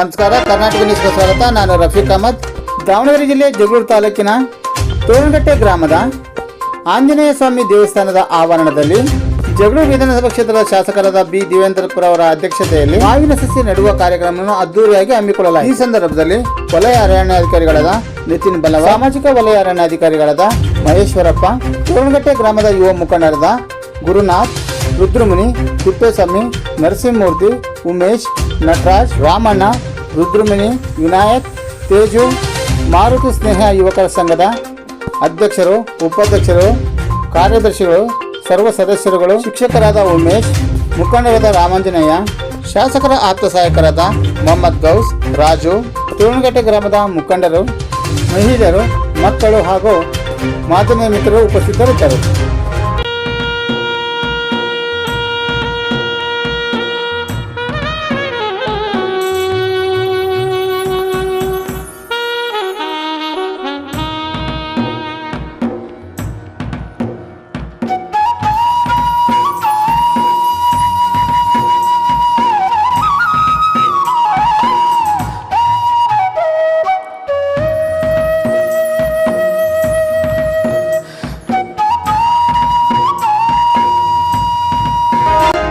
ನಮಸ್ಕಾರ, ಕರ್ನಾಟಕ ನ್ಯೂಸ್ಗೆ ಸ್ವಾಗತ. ನಾನು ರಫೀಕ್ ಅಹಮದ್. ದಾವಣಗೆರೆ ಜಿಲ್ಲೆ ಜಗಳೂರು ತಾಲೂಕಿನ ತೋರಣಗಟ್ಟೆ ಗ್ರಾಮದ ಆಂಜನೇಯ ಸ್ವಾಮಿ ದೇವಸ್ಥಾನದ ಆವರಣದಲ್ಲಿ ಜಗಳೂರು ವಿಧಾನಸಭಾ ಕ್ಷೇತ್ರದ ಶಾಸಕರಾದ ಬಿ ದೇವೇಂದ್ರಪುರ ಅವರ ಅಧ್ಯಕ್ಷತೆಯಲ್ಲಿ ಮಾವಿನ ಸಸಿ ನೆಡುವ ಕಾರ್ಯಕ್ರಮವನ್ನು ಅದ್ದೂರಿಯಾಗಿ ಹಮ್ಮಿಕೊಳ್ಳಲಾಗಿದೆ. ಈ ಸಂದರ್ಭದಲ್ಲಿ ವಲಯ ಅರಣ್ಯಾಧಿಕಾರಿಗಳಾದ ನಿತಿನ್ ಬಲವ, ಸಾಮಾಜಿಕ ವಲಯ ಅರಣ್ಯಾಧಿಕಾರಿಗಳಾದ ಮಹೇಶ್ವರಪ್ಪ, ತೋರಣಗಟ್ಟೆ ಗ್ರಾಮದ ಯುವ ಮುಖಂಡರಾದ ಗುರುನಾಥ್, ರುದ್ರಮುನಿ, ತಿಪ್ಪೇಸ್ವಾಮಿ, ನರಸಿಂಹಮೂರ್ತಿ, ಉಮೇಶ್, ನಟರಾಜ್, ರಾಮಣ್ಣ, ರುದ್ರಮುನಿ, ವಿನಾಯಕ್, ತೇಜು, ಮಾರುತಿ ಸ್ನೇಹ ಯುವಕರ ಸಂಘದ ಅಧ್ಯಕ್ಷರು, ಉಪಾಧ್ಯಕ್ಷರು, ಕಾರ್ಯದರ್ಶಿಗಳು, ಸರ್ವ ಸದಸ್ಯರುಗಳು, ಶಿಕ್ಷಕರಾದ ಉಮೇಶ್, ಮುಖಂಡರಾದ ರಾಮಾಂಜನೇಯ, ಶಾಸಕರ ಆಪ್ತ ಸಹಾಯಕರಾದ ಮೊಹಮ್ಮದ್ ಗೌಸ್, ರಾಜು, ತೋರಣಗಟ್ಟೆ ಗ್ರಾಮದ ಮುಖಂಡರು, ಮಹಿಳೆಯರು, ಮಕ್ಕಳು ಹಾಗೂ ಮಾಧ್ಯಮ ಮಿತ್ರರು ಉಪಸ್ಥಿತರಿದ್ದರು.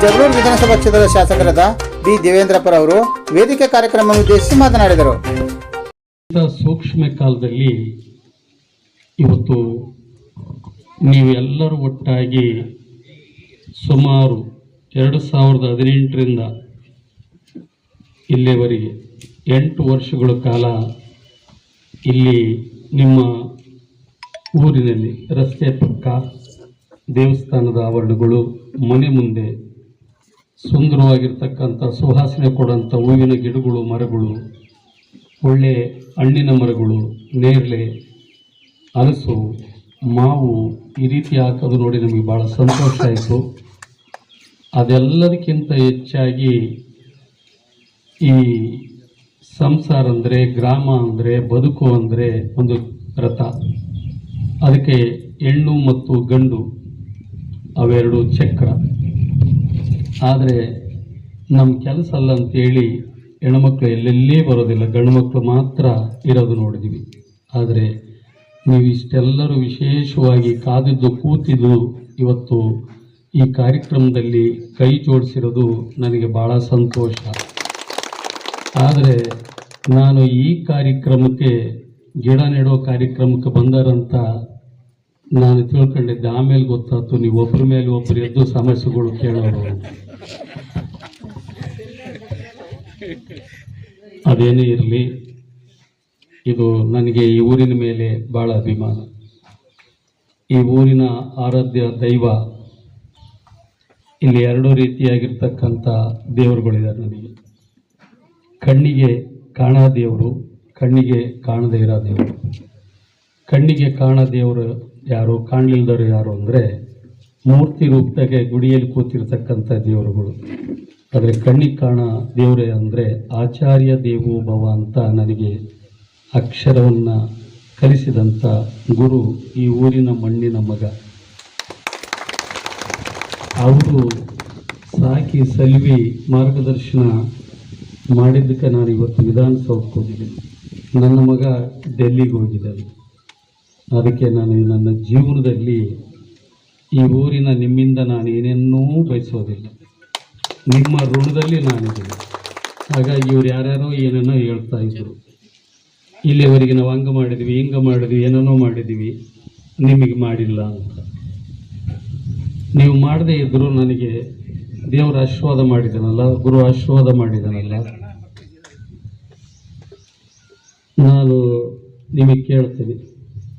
ಜಗಳೂರು ವಿಧಾನಸಭಾ ಕ್ಷೇತ್ರದ ಶಾಸಕರಾದ ಬಿ ದೇವೇಂದ್ರಪುರ ಅವರು ವೇದಿಕೆ ಕಾರ್ಯಕ್ರಮವನ್ನು ಉದ್ದೇಶಿಸಿ ಮಾತನಾಡಿದರು. ಸೂಕ್ಷ್ಮ ಕಾಲದಲ್ಲಿ ಇವತ್ತು ನೀವೆಲ್ಲರೂ ಒಟ್ಟಾಗಿ ಸುಮಾರು 2018ರಿಂದ ಇಲ್ಲಿವರೆಗೆ 8 ವರ್ಷಗಳ ಕಾಲ ಇಲ್ಲಿ ನಿಮ್ಮ ಊರಿನಲ್ಲಿ ರಸ್ತೆ ಪಕ್ಕ ದೇವಸ್ಥಾನದ ಆವರಣಗಳು, ಮನೆ ಮುಂದೆ ಸುಂದರವಾಗಿರ್ತಕ್ಕಂಥ ಸುವಾಸನೆ ಕೊಡುವಂಥ ಹೂವಿನ ಗಿಡಗಳು, ಮರಗಳು, ಒಳ್ಳೆ ಹಣ್ಣಿನ ಮರಗಳು, ನೇರಳೆ, ಹಲಸು, ಮಾವು ಈ ರೀತಿ ಹಾಕೋದು ನೋಡಿ ನಮಗೆ ಭಾಳ ಸಂತೋಷ ಆಯಿತು. ಅದೆಲ್ಲದಕ್ಕಿಂತ ಹೆಚ್ಚಾಗಿ ಈ ಸಂಸಾರ ಅಂದರೆ, ಗ್ರಾಮ ಅಂದರೆ, ಬದುಕು ಅಂದರೆ ಒಂದು ರಥ. ಅದಕ್ಕೆ ಹೆಣ್ಣು ಮತ್ತು ಗಂಡು ಅವೆರಡು ಚಕ್ರ. ಆದರೆ ನಮ್ಮ ಕೆಲಸ ಅಲ್ಲ ಅಂತೇಳಿ ಹೆಣ್ಮಕ್ಳು ಎಲ್ಲೆಲ್ಲೇ ಬರೋದಿಲ್ಲ, ಗಂಡು ಮಕ್ಕಳು ಮಾತ್ರ ಇರೋದು ನೋಡಿದ್ದೀವಿ. ಆದರೆ ನೀವು ಇಷ್ಟೆಲ್ಲರೂ ವಿಶೇಷವಾಗಿ ಕಾದಿದ್ದು ಕೂತಿದ್ದು ಇವತ್ತು ಈ ಕಾರ್ಯಕ್ರಮದಲ್ಲಿ ಕೈ ಜೋಡಿಸಿರೋದು ನನಗೆ ಭಾಳ ಸಂತೋಷ. ಆದರೆ ನಾನು ಈ ಕಾರ್ಯಕ್ರಮಕ್ಕೆ, ಗಿಡ ನೆಡೋ ಕಾರ್ಯಕ್ರಮಕ್ಕೆ ಬಂದಾರಂತ ನಾನು ತಿಳ್ಕೊಂಡಿದ್ದೆ. ಆಮೇಲೆ ಗೊತ್ತಾಯ್ತು ನೀವು ಒಬ್ಬರ ಮೇಲೆ ಒಬ್ಬರು ಎದ್ದು ಸಮಸ್ಯೆಗಳು ಕೇಳೋರು. ಅದೇನೇ ಇರಲಿ, ಇದು ನನಗೆ ಈ ಊರಿನ ಮೇಲೆ ಭಾಳ ಅಭಿಮಾನ. ಈ ಊರಿನ ಆರಾಧ್ಯ ದೈವ, ಇಲ್ಲಿ 2 ರೀತಿಯಾಗಿರ್ತಕ್ಕಂಥ ದೇವರುಗಳಿದ್ದಾರೆ ನನಗೆ. ಕಣ್ಣಿಗೆ ಕಾಣ ದೇವರು, ಕಣ್ಣಿಗೆ ಕಾಣದೇ ಇರೋ ದೇವರು. ಕಣ್ಣಿಗೆ ಕಾಣ ದೇವರು ಯಾರು, ಕಾಣಲಿಲ್ಲದವರು ಯಾರು ಅಂದರೆ ಮೂರ್ತಿ ರೂಪದಾಗೆ ಗುಡಿಯಲ್ಲಿ ಕೂತಿರ್ತಕ್ಕಂಥ ದೇವರುಗಳು. ಆದರೆ ಕಣ್ಣಿಗೆ ಕಾಣ ದೇವರೇ ಅಂದರೆ ಆಚಾರ್ಯ ದೇವೋ ಭವ ಅಂತ ನನಗೆ ಅಕ್ಷರವನ್ನು ಕಲಿಸಿದಂಥ ಗುರು ಈ ಊರಿನ ಮಣ್ಣಿನ ಮಗ. ಅವರು ಸಾಕಿ ಸಲ್ವಿ ಮಾರ್ಗದರ್ಶನ ಮಾಡಿದ್ದಕ್ಕೆ ನಾನು ಇವತ್ತು ವಿಧಾನಸೌಧಕ್ಕೆ ಹೋಗಿದ್ದೀನಿ. ನನ್ನ ಮಗ ಡೆಲ್ಲಿಗೆ ಹೋಗಿದ್ದಾನೆ. ಅದಕ್ಕೆ ನಾನು ನನ್ನ ಜೀವನದಲ್ಲಿ ಈ ಊರಿನ ನಿಮ್ಮಿಂದ ನಾನು ಏನೇನೂ ಬಯಸೋದಿಲ್ಲ, ನಿಮ್ಮ ಋಣದಲ್ಲಿ ನಾನಿದ್ದೀನಿ. ಹಾಗಾಗಿ ಇವ್ರು ಯಾರ್ಯಾರೋ ಏನೇನೋ ಹೇಳ್ತಾ ಇದ್ರು, ಇಲ್ಲಿವರೆಗೆ ನಾವು ಹಂಗೆ ಮಾಡಿದ್ವಿ, ಹಿಂಗೆ ಮಾಡಿದ್ವಿ, ಏನೇನೋ ಮಾಡಿದ್ದೀವಿ, ನಿಮಗೆ ಮಾಡಿಲ್ಲ ಅಂತ. ನೀವು ಮಾಡದೇ ಇದ್ದರೂ ನನಗೆ ದೇವರ ಆಶೀರ್ವಾದ ಮಾಡಿದ್ದಾನಲ್ಲ, ಗುರು ಆಶೀರ್ವಾದ ಮಾಡಿದ್ದಾನಲ್ಲ. ನಾನು ನಿಮಗೆ ಕೇಳ್ತೀನಿ,